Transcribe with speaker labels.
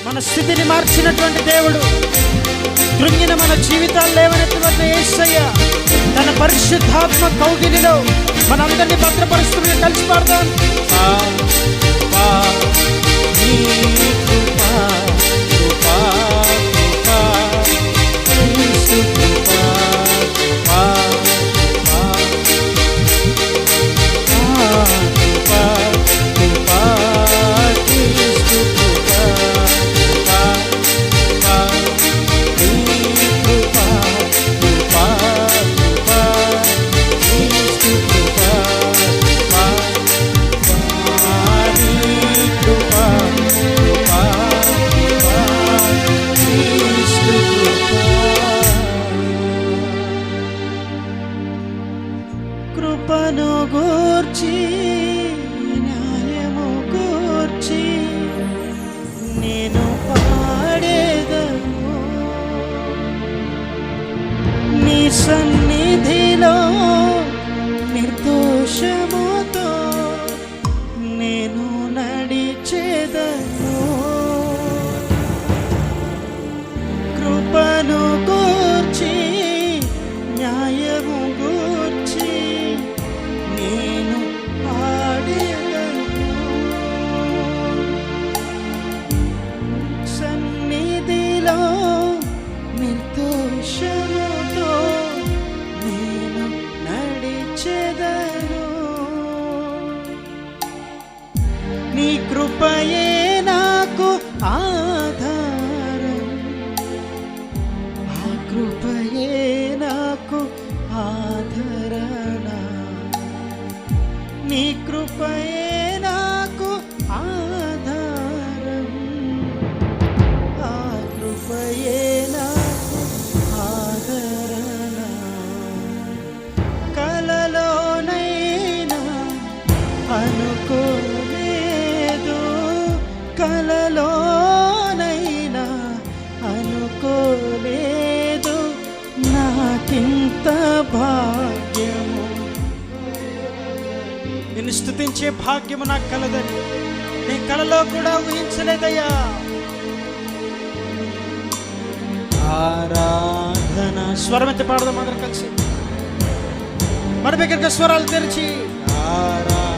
Speaker 1: మన స్థితిని మార్చినటువంటి దేవుడు, కృంగిన మన జీవితాలు లేవనెత్తినటువంటి యేసయ్య తన పరిశుద్ధాత్మ కౌగిలిలో మనందరినీ భద్రపరుస్తున్న కలిసి పాడదాం. కృపను గూర్చి న్యాయము గూర్చి నేను పాడేదను, నీ సన్నిధిలో నిర్దోషముతో నేను నడిచేదను. కృపను గూర్చి న్యాయము గూర్చి నేను పాడేదను, సన్నిధిలో నిర్దోషముతో నేను నడిచెదను. నీ కృపయే నాకు ఆధారం, ఆ కృపయే నాకు ఆదరణ, నీ కృపయే నాకు ఆధారం, ఆ కృపయే నాకు ఆదరణ. కలలోనైనా అనుకోలేదు, కలలోనైనా అనుకోలేదు నాకింత భాగ్యము, నిన్ను స్తుతించే భాగ్యము నాకు కలదని నీ కలలో కూడా ఊహించలేదయ్యా. ఆరాధన స్వరమెత్తి పాడదాం అందరం కలిసి, మన దగ్గర స్వరాలు తెరిచి ఆరాధన